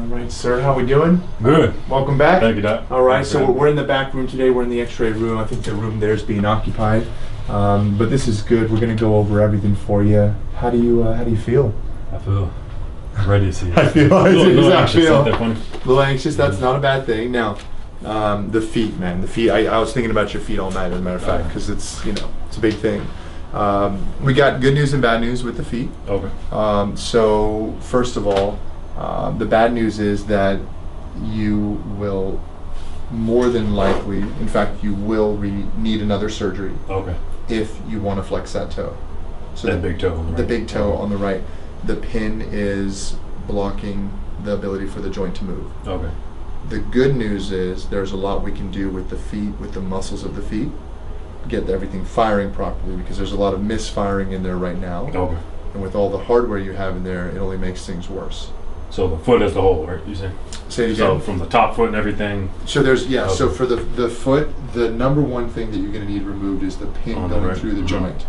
All right, sir, how we doing? Good. Welcome back. Thank you, Doc. All right, so we're in the back room today. We're in the x-ray room. I think the room there is being occupied. But this is good. We're going to go over everything for you. How do you feel? I feel ready to see it. I feel a little anxious. a Funny. little anxious. That's not a bad thing. Now, the feet, man. The feet. I was thinking about your feet all night, as a matter of fact, because it's it's a big thing. We got good news and bad news with the feet. Okay. So first of all, the bad news is that you will more than likely, in fact, you will need another surgery. Okay. If you want to flex that toe. So that big toe on the right. The big toe on the right. The pin is blocking the ability for the joint to move. Okay. The good news is there's a lot we can do with the feet, with the muscles of the feet, get everything firing properly, because there's a lot of misfiring in there right now. Okay. And with all the hardware you have in there, it only makes things worse. So the foot as the whole, right? You say? Say it again. So from the top foot and everything. So there's Okay. So for the foot, the number one thing that you're going to need removed is the pin On the going right. through the joint.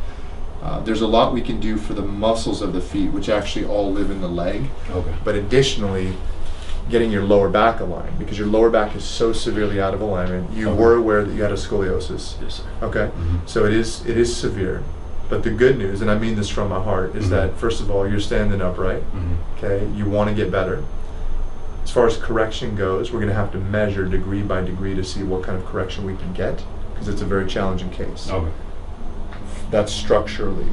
There's a lot we can do for the muscles of the feet, which actually all live in the leg. Okay. But additionally, getting your lower back aligned, because your lower back is so severely out of alignment. You were aware that you had a scoliosis. Yes, sir. Okay. So it is severe. But the good news, and I mean this from my heart, is that first of all, you're standing upright. Okay. You want to get better. As far as correction goes, we're going to have to measure degree by degree to see what kind of correction we can get, because it's a very challenging case. Okay. That's structurally,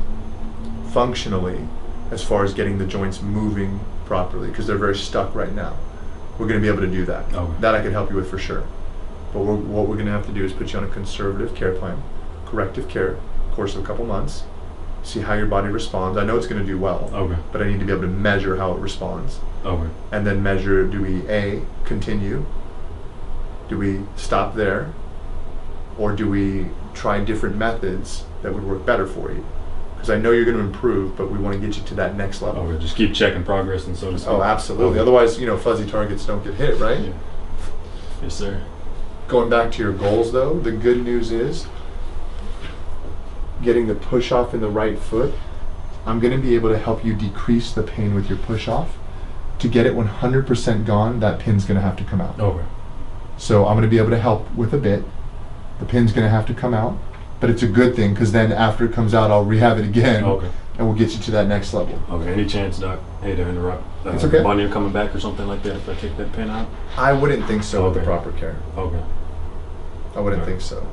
functionally, as far as getting the joints moving properly, because they're very stuck right now. We're going to be able to do that. Okay. That I can help you with for sure. But what we're going to have to do is put you on a conservative care plan, corrective care, course of a couple months, see how your body responds. I know it's going to do well, Okay. but I need to be able to measure how it responds. Okay. And then measure, do we A, continue? Do we stop there? Or do we try different methods that would work better for you? Because I know you're going to improve, but we want to get you to that next level. Okay. Just keep checking progress and so to speak. Oh, absolutely. Okay. Otherwise, fuzzy targets don't get hit, right? Yeah. Yes, sir. Going back to your goals, though, the good news is getting the push-off in the right foot. I'm going to be able to help you decrease the pain with your push-off. To get it 100% gone, that pin's going to have to come out. Okay. So I'm going to be able to help with a bit. The pin's going to have to come out, but it's a good thing, because then after it comes out, I'll rehab it again, Okay. and we'll get you to that next level. Okay. Any chance, Doc? Hey, to interrupt. It's okay. Bunion coming back or something like that if I take that pin out? I wouldn't think so with the Okay. proper care. Okay. I wouldn't Okay. think so.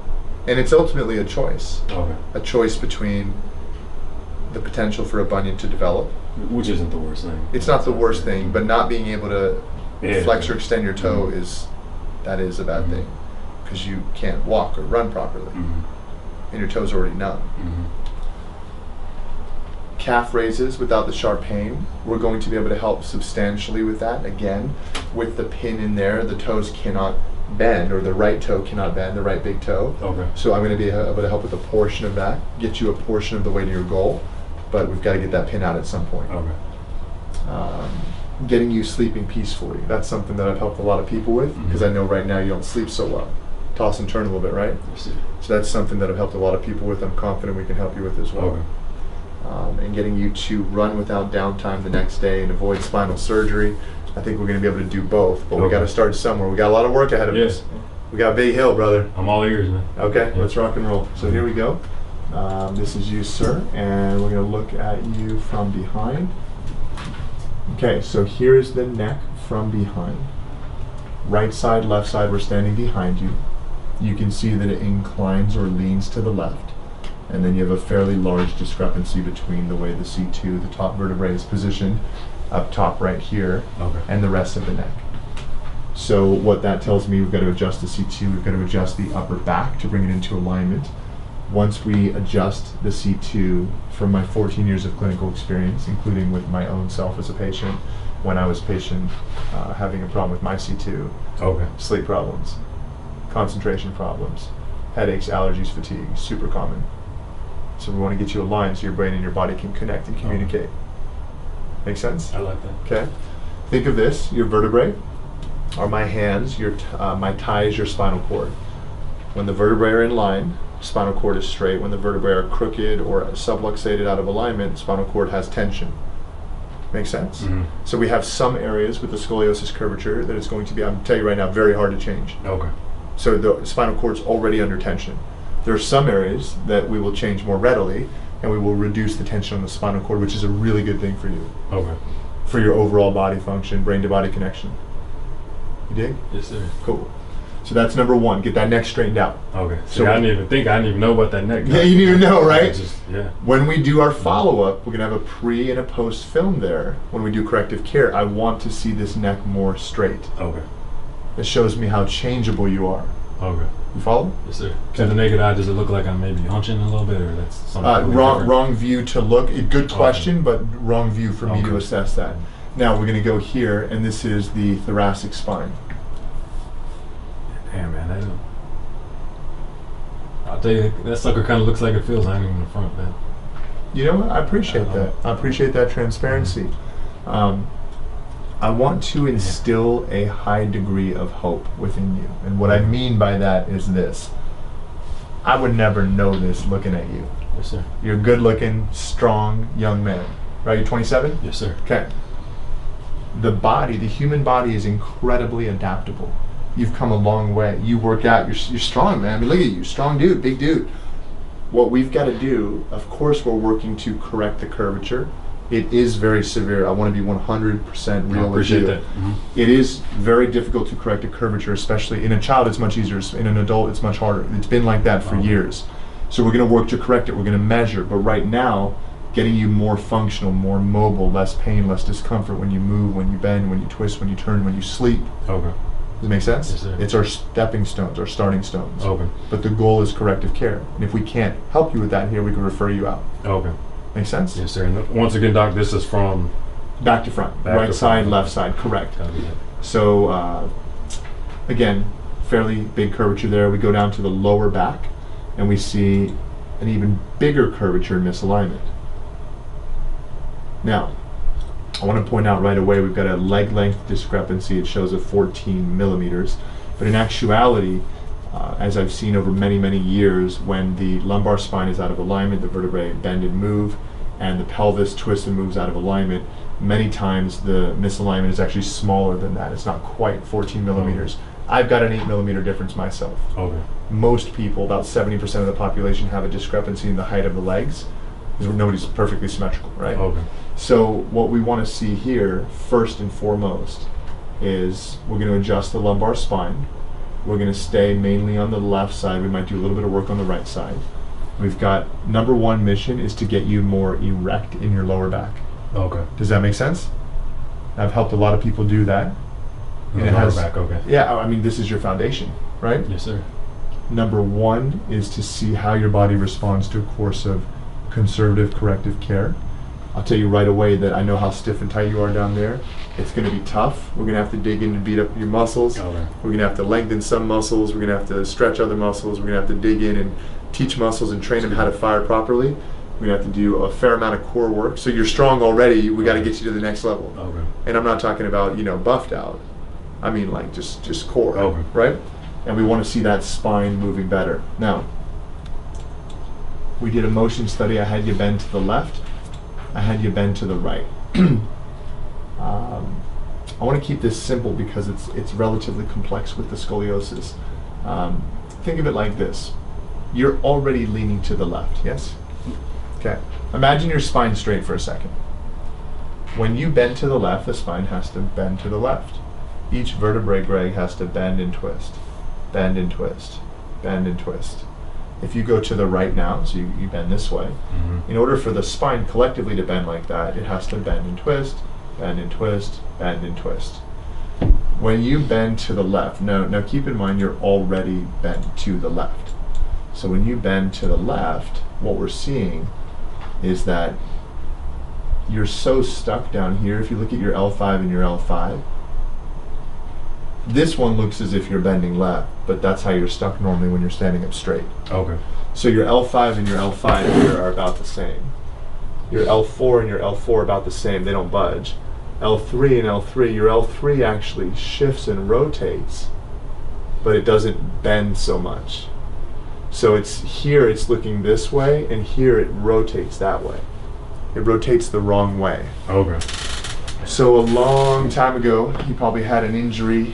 And it's ultimately a choice. Okay. A choice between the potential for a bunion to develop. Which isn't the worst thing. It's not the worst thing, but not being able to Yeah. flex or extend your toe is a bad thing, because you can't walk or run properly, and your toe's already numb. Calf raises without the sharp pain, we're going to be able to help substantially with that. Again, with the pin in there, the toes cannot bend, or the right toe cannot bend, the right big toe. Okay. So I'm going to be able to help with a portion of that, get you a portion of the way to your goal, but we've got to get that pin out at some point. Okay. Getting you sleeping peacefully, that's something that I've helped a lot of people with, because I know right now you don't sleep so well. Toss and turn a little bit, right? Yes, sir. So that's something that I've helped a lot of people with. I'm confident we can help you with as well. Okay. And getting you to run without downtime the next day and avoid spinal surgery. I think we're going to be able to do both, but we got to start somewhere. We got a lot of work ahead of us. We got a big hill, brother. I'm all ears, man. Okay, Yeah. let's rock and roll. So here we go. This is you, sir, and we're going to look at you from behind. Okay, so here's the neck from behind. Right side, left side, we're standing behind you. You can see that it inclines or leans to the left. And then you have a fairly large discrepancy between the way the C2, the top vertebrae, is positioned up top right here, and the rest of the neck. So what that tells me, we've got to adjust the C2, we've got to adjust the upper back to bring it into alignment. Once we adjust the C2, from my 14 years of clinical experience, including with my own self as a patient, when I was a patient having a problem with my C2, sleep problems, concentration problems, headaches, allergies, fatigue, super common. So we want to get you aligned so your brain and your body can connect and communicate. Make sense? I like that. Okay. Think of this, your vertebrae are my hands, my thigh is your spinal cord. When the vertebrae are in line, spinal cord is straight. When the vertebrae are crooked or subluxated out of alignment, spinal cord has tension. Make sense? Mm-hmm. So we have some areas with the scoliosis curvature that it's going to be, I'm telling you right now, very hard to change. Okay. So the spinal cord's already under tension. There are some areas that we will change more readily, and we will reduce the tension on the spinal cord, which is a really good thing for you, Okay. for your overall body function, brain-to-body connection. You dig? Yes, sir. Cool. So that's number one. Get that neck straightened out. Okay. So So I didn't even think. I didn't even know about that neck. Yeah, you didn't even know, right? Just, yeah. When we do our follow-up, we're going to have a pre and a post film there. When we do corrective care, I want to see this neck more straight. Okay. It shows me how changeable you are. Okay. You follow? Yes, sir. To the naked eye, does it look like I'm maybe hunching a little bit, or that's something? Wrong view to look. Good question, but wrong view for me to assess that. Now we're going to go here, and this is the thoracic spine. Damn, man, that don't. I'll tell you, that sucker kind of looks like it feels hanging in the front, man. You know what? I appreciate that. I appreciate that transparency. I want to instill a high degree of hope within you. And what I mean by that is this. I would never know this looking at you. Yes, sir. You're a good-looking, strong young man. Right? You're 27? Yes, sir. Okay. The human body is incredibly adaptable. You've come a long way. You work out. You're strong, man. I mean, look at you. Strong dude, big dude. What we've got to do, of course, we're working to correct the curvature. It is very severe. I want to be 100% real with you. That. Mm-hmm. It is very difficult to correct a curvature, especially in a child. It's much easier. In an adult, it's much harder. It's been like that for years. So we're going to work to correct it. We're going to measure. But right now, getting you more functional, more mobile, less pain, less discomfort when you move, when you bend, when you twist, when you turn, when you sleep. Okay. Does it make sense? Yes, sir. It's our stepping stones, our starting stones. Okay. But the goal is corrective care. And if we can't help you with that here, we can refer you out. Okay. Make sense? Yes, sir. And once again, Doc, this is from back to front. Right side, left side, correct. So, again, fairly big curvature there. We go down to the lower back, and we see an even bigger curvature and misalignment. Now, I want to point out right away, we've got a leg length discrepancy. It shows a 14 millimeters. But in actuality, as I've seen over many, many years, when the lumbar spine is out of alignment, the vertebrae bend and move, and the pelvis twists and moves out of alignment, many times the misalignment is actually smaller than that. It's not quite 14 millimeters. I've got an 8 millimeter difference myself. Okay. Most people, about 70% of the population, have a discrepancy in the height of the legs, because nobody's perfectly symmetrical, right? Okay. So what we want to see here, first and foremost, is we're going to adjust the lumbar spine. We're going to stay mainly on the left side. We might do a little bit of work on the right side. We've got number one mission is to get you more erect in your lower back. Okay. Does that make sense? I've helped a lot of people do that. And it has back. Okay. Yeah, I mean, this is your foundation, right? Yes, sir. Number one is to see how your body responds to a course of conservative corrective care. I'll tell you right away that I know how stiff and tight you are down there. It's going to be tough. We're going to have to dig in and beat up your muscles. Okay. We're going to have to lengthen some muscles. We're going to have to stretch other muscles. We're going to have to dig in and teach muscles and train them how to fire properly. We're going to have to do a fair amount of core work. So you're strong already. We got to get you to the next level. Okay. And I'm not talking about, buffed out. I mean like just core, Okay. right? And we want to see that spine moving better. Now, we did a motion study. I had you bend to the left. I had you bend to the right. I want to keep this simple because it's relatively complex with the scoliosis. Think of it like this. You're already leaning to the left, yes? Okay. Imagine your spine straight for a second. When you bend to the left, the spine has to bend to the left. Each vertebrae, Greg, has to bend and twist. Bend and twist. Bend and twist. If you go to the right now, so you bend this way, in order for the spine collectively to bend like that, it has to bend and twist, bend and twist, bend and twist. When you bend to the left, now keep in mind you're already bent to the left. So when you bend to the left, what we're seeing is that you're so stuck down here. If you look at your L5 and your L5, this one looks as if you're bending left, but that's how you're stuck normally when you're standing up straight. Okay. So your L5 and your L5 here are about the same. Your L4 and your L4 are about the same. They don't budge. L3 and L3, your L3 actually shifts and rotates, but it doesn't bend so much. So it's looking this way, and here it rotates that way. It rotates the wrong way. Okay. So a long time ago, he probably had an injury,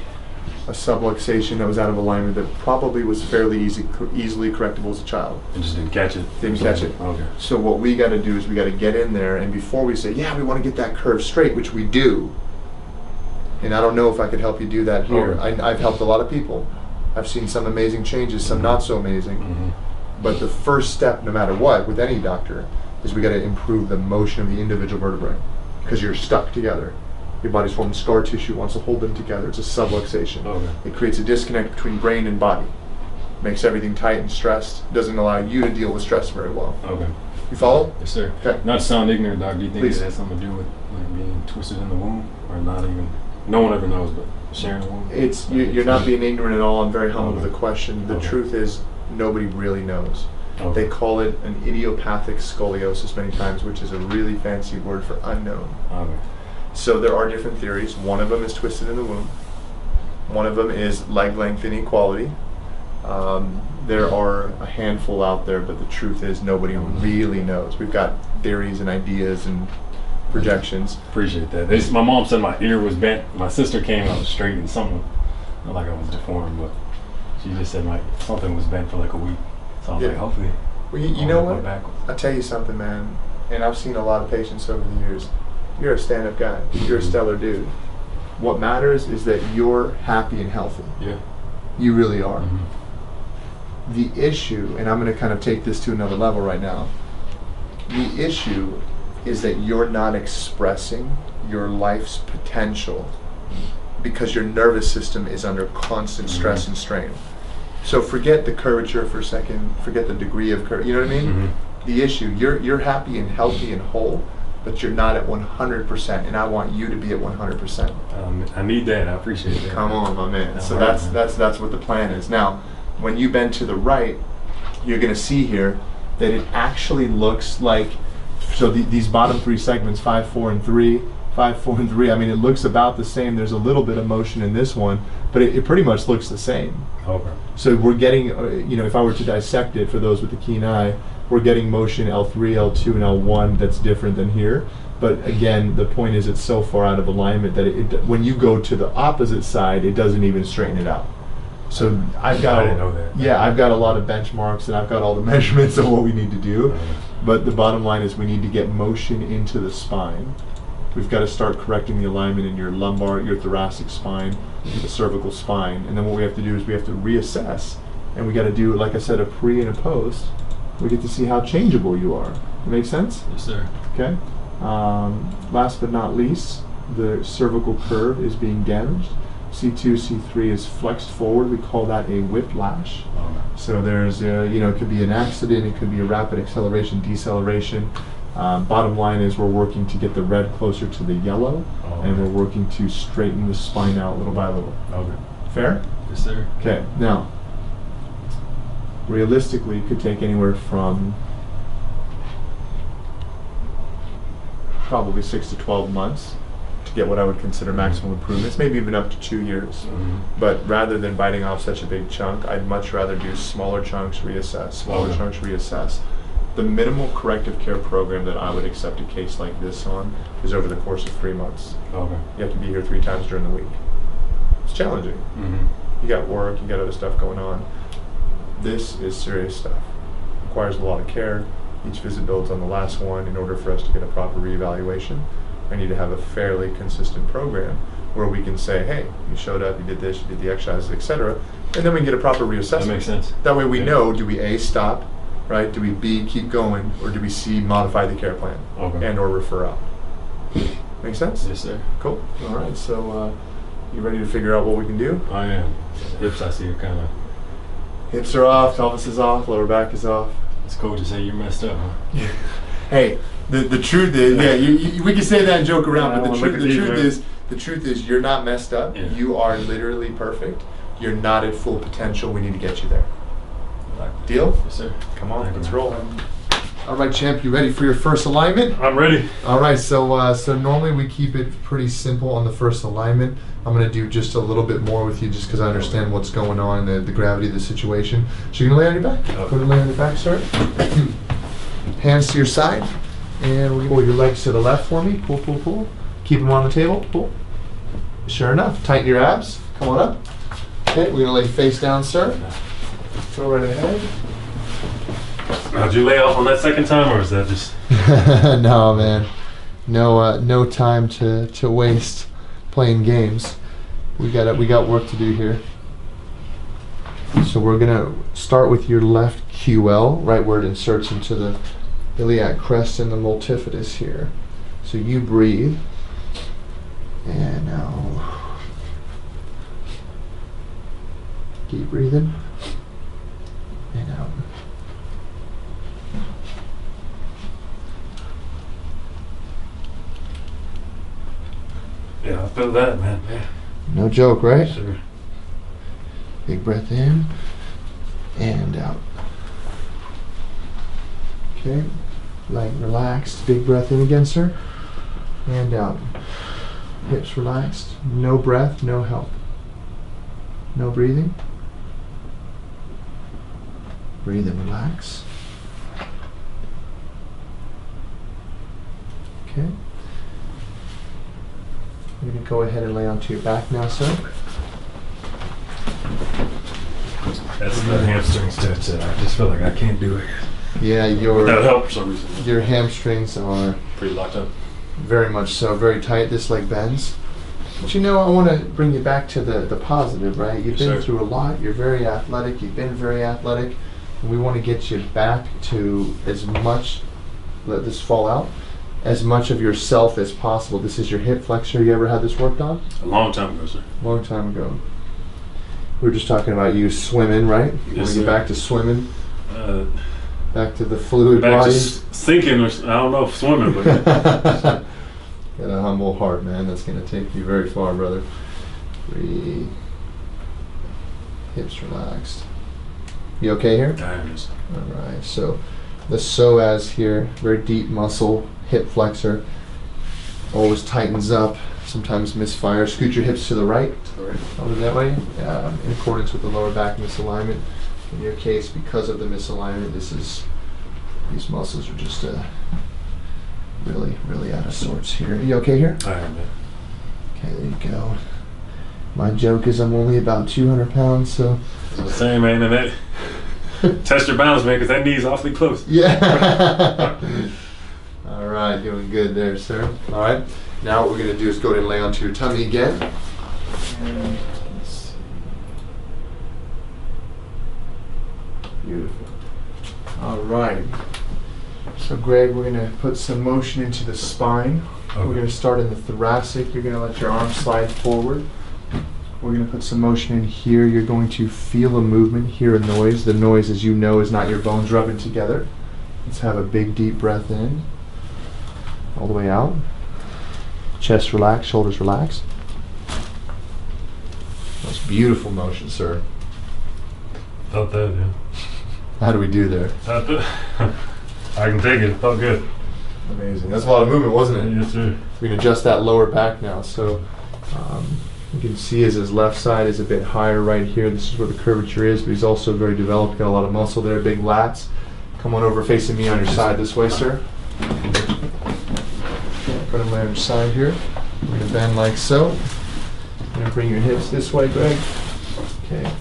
a subluxation that was out of alignment that probably was fairly easily correctable as a child. And just didn't catch it? Didn't catch it. Okay. So what we got to do is we got to get in there, and before we say, yeah, we want to get that curve straight, which we do, and I don't know if I could help you do that here. Okay. I've helped a lot of people. I've seen some amazing changes, some not so amazing. But the first step, no matter what, with any doctor, is we got to improve the motion of the individual vertebrae, because you're stuck together. Your body's forming scar tissue, wants to hold them together. It's a subluxation. Okay. It creates a disconnect between brain and body. Makes everything tight and stressed. Doesn't allow you to deal with stress very well. Okay. You follow? Yes, sir. Okay. Not to sound ignorant, Doc, do you think Please. it has something to do with like being twisted in the womb, or not even? No one ever knows, but sharing the womb. It's you're not being ignorant at all. I'm very humble Okay. with the question. The Okay. truth is, nobody really knows. Okay. They call it an idiopathic scoliosis many times, which is a really fancy word for unknown. Okay. So there are different theories. One of them is twisted in the womb. One of them is leg length inequality. There are a handful out there, but the truth is nobody really knows. We've got theories and ideas and projections. Appreciate that. My mom said my ear was bent. My sister came out straight and something, not like I was deformed, but she just said something was bent for like a week. So I was like, hopefully. Well, you I'll know go what? backwards. I'll tell you something, man. And I've seen a lot of patients over the years. You're a stand-up guy. You're a stellar dude. What matters is that you're happy and healthy. Yeah. You really are. Mm-hmm. The issue, and I'm going to kind of take this to another level right now. The issue is that you're not expressing your life's potential because your nervous system is under constant stress and strain. So forget the curvature for a second. Forget the degree of curvature. You know what I mean? Mm-hmm. The issue, you're happy and healthy and whole, but you're not at 100%, and I want you to be at 100%. I need that. I appreciate that. Come on, my man. So All right, that's what the plan is. Now, when you bend to the right, you're going to see here that it actually looks like, so these bottom three segments, 5, 4, and 3, 5, 4, and 3, I mean, it looks about the same. There's a little bit of motion in this one, but it pretty much looks the same. Okay. So we're getting, if I were to dissect it for those with the keen eye, we're getting motion L3, L2, and L1 that's different than here. But again, the point is it's so far out of alignment that when you go to the opposite side, it doesn't even straighten it out. So I didn't know that. Yeah, I've got a lot of benchmarks and I've got all the measurements of what we need to do. But the bottom line is we need to get motion into the spine. We've got to start correcting the alignment in your lumbar, your thoracic spine, the cervical spine. And then what we have to do is we have to reassess. And we got to do, like I said, a pre and a post. We get to see how changeable you are. Make sense? Yes, sir. Okay. Last but not least, the cervical curve is being damaged. C2, C3 is flexed forward. We call that a whiplash. So there's, it could be an accident, it could be a rapid acceleration, deceleration. Bottom line is we're working to get the red closer to the yellow, and we're working to straighten the spine out little by little. Okay. Fair? Yes, sir. Okay. Now, realistically, it could take anywhere from probably 6 to 12 months to get what I would consider maximum improvements, maybe even up to 2 years. Mm-hmm. But rather than biting off such a big chunk, I'd much rather do smaller chunks, reassess, smaller chunks, reassess. The minimal corrective care program that I would accept a case like this on is over the course of 3 months. Okay. You have to be here 3 times during the week. It's challenging. Mm-hmm. You got work, you got other stuff going on. This is serious stuff. Requires a lot of care. Each visit builds on the last one. In order for us to get a proper reevaluation, I need to have a fairly consistent program where we can say, hey, you showed up, you did this, you did the exercises, etc. And then we can get a proper reassessment. That makes sense. That way we know, do we A, stop, right? Do we B, keep going, or do we C, modify the care plan and or refer out? Make sense? Yes, sir. Cool. All right, so you ready to figure out what we can do? I am. Hips, I see, are kind of... Hips are off, pelvis is off, lower back is off. It's cool to say you're messed up, huh? Hey, the truth is, we can say that and joke around, but the truth is you're not messed up. Yeah. You are literally perfect. You're not at full potential. We need to get you there. Deal? Yes, sir. Come on, let's roll. All right, champ, you ready for your first alignment? I'm ready. All right, so normally we keep it pretty simple on the first alignment. I'm going to do just a little bit more with you just because I understand what's going on, the gravity of the situation. So you're going to lay on your back? Go to lay on your back, sir. Hands to your side. And we're going to pull your legs to the left for me. Pull, pull, pull. Keep them on the table. Cool. Sure enough, tighten your abs. Come on up. Okay, we're gonna lay face down, sir. Go right ahead. Now, did you lay off on that second time, or is that just? No, man. No time to waste playing games. We got work to do here. So we're gonna start with your left QL, right where it inserts into the iliac crest and the multifidus here. So you breathe, and now keep breathing, and out. Yeah, I feel that, man. Yeah. No joke, right? Sure. Big breath in and out. Okay, like relaxed. Big breath in again, sir, and out. Hips relaxed. No breath, no help. No breathing. Breathe and relax. Okay. You're going to go ahead and lay onto your back now, sir. That's the hamstring stretch that I just feel like I can't do it. Yeah, Without help for some reason. your hamstrings are Pretty locked up. very much so, very tight. This leg bends. But you know, I want to bring you back to the positive, right? You've been through a lot. You're very athletic. You've been very athletic. And we want to get you back to as much, let this fall out, as much of yourself as possible. This is your hip flexor. You ever had this worked on? A long time ago, sir. Long time ago. We were just talking about you swimming, right? You want to get back to swimming? Back to the fluid Back body? to sinking, or I don't know if swimming, but Got a humble heart, man. That's going to take you very far, brother. Breathe. Hips relaxed. You okay here? I am just. All right. So the psoas here, very deep muscle, hip flexor, always tightens up. Sometimes misfire. Scoot your hips to the right. Over that way, in accordance with the lower back misalignment. In your case, because of the misalignment, these muscles are just really out of sorts here. Are you okay here? I am, man. Okay, there you go. My joke is I'm only about 200 pounds, so. That's what I'm saying, man. And that test your balance, man, because that knee's awfully close. Yeah. All right, doing good there, sir. All right. Now what we're gonna do is go ahead and lay onto your tummy again. And let's see. Beautiful. All right. So Greg, we're gonna put some motion into the spine. Okay. We're gonna start in the thoracic. You're gonna let your arms slide forward. We're gonna put some motion in here. You're going to feel a movement, hear a noise. The noise, as you know, is not your bones rubbing together. Let's have a big deep breath in. All the way out. Chest relaxed, shoulders relaxed. That's beautiful motion, sir. Felt that, yeah. How do we do there? I can take it. It felt good. Amazing. That's a lot of movement, wasn't it? Yes, sir. We can adjust that lower back now. So you can see as his left side is a bit higher right here. This is where the curvature is, but he's also very developed. Got a lot of muscle there, big lats. Come on over facing me on your side this way, sir. Put him on your side here. We're going to bend like so. You're going to bring your hips this way, Greg. Okay.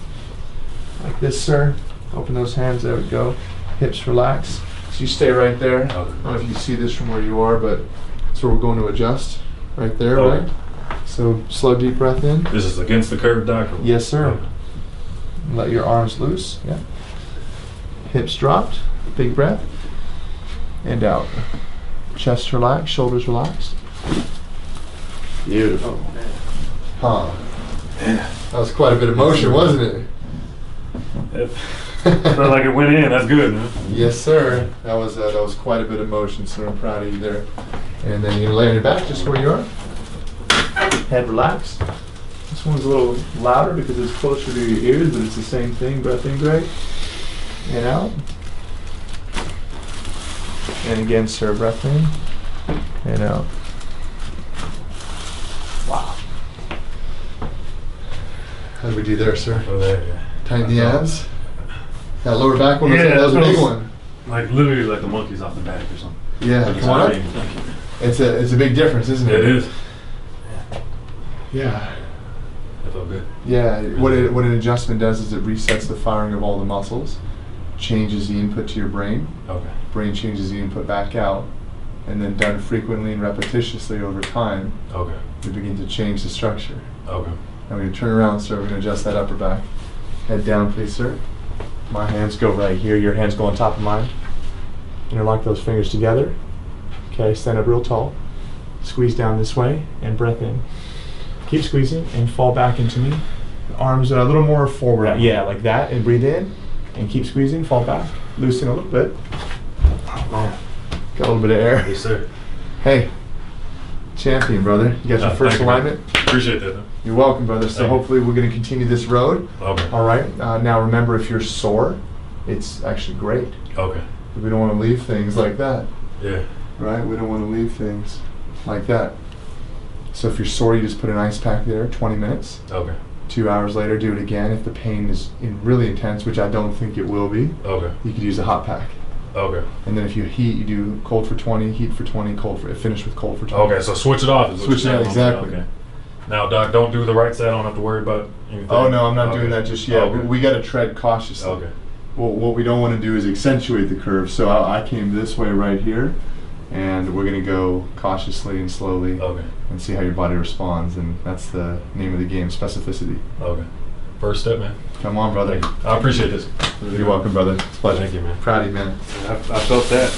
Like this, sir. Open those hands. There we go. Hips relax. So you stay right there. I don't know if you see this from where you are, but that's where we're going to adjust. Right there, right? So slow, deep breath in. This is against the curve, doctor? Yes, sir. Let your arms loose. Yeah. Hips dropped. Big breath. And out. Chest relaxed, shoulders relaxed. Beautiful. Huh. Yeah. That was quite a bit of motion, wasn't it? It felt like it went in. That's good, man. Yes, sir. That was quite a bit of motion, so I'm proud of you there. And then you're gonna lay on your back just where you are. Head relaxed. This one's a little louder because it's closer to your ears, but it's the same thing. Breath in, Greg. And out. And again, sir, breath in and out. Wow. How did we do there, sir? Oh, there, yeah. Tighten the abs. That lower back one, Yeah, that was a that big was- one. Like literally like the monkeys off the back or something. Yeah, Like come on up. Italian. It's a big difference, isn't it? It is. Yeah. That felt good. Yeah, what an adjustment does is it resets the firing of all the muscles, changes the input to your brain, Okay. brain changes the input back out, and then done frequently and repetitiously over time, Okay. we begin to change the structure. Okay. Now we're going to turn around, sir. We're going to adjust that upper back. Head down, please, sir. My hands go right here. Your hands go on top of mine. Interlock those fingers together. Okay, stand up real tall. Squeeze down this way and breath in. Keep squeezing and fall back into me. Arms a little more forward. Yeah, like that. And breathe in. And keep squeezing. Fall back. Loosen a little bit. Oh, man. Got a little bit of air. Yes, sir. Hey, champion, brother. You got your first Thank you, alignment? man. Appreciate that, man. You're welcome, brother. So Thank you. hopefully we're going to continue this road. Okay. All right. Now remember, if you're sore, it's actually great. Okay. We don't want to leave things like that, Yeah. right? We don't want to leave things like that. So if you're sore, you just put an ice pack there, 20 minutes. Okay. 2 hours later, do it again. If the pain is really intense, which I don't think it will be, Okay. you could use a hot pack. Okay. And then if you heat, you do cold for 20, heat for 20, cold for, finish with cold for 20. Okay, so switch it off. Is what Switch it you're out, saying. exactly. Okay. Now, Doc, don't do the right side. I don't have to worry about anything. Oh no, I'm not Okay. doing that just yet. Okay. We got to tread cautiously. Okay. Well, what we don't want to do is accentuate the curve. So I came this way right here, and we're going to go cautiously and slowly Okay. and see how your body responds. And that's the name of the game, specificity. Okay. First step, man. Come on, brother. I appreciate this. You're welcome, brother. It's a pleasure. Thank you, man. Proud of you, man. I felt that.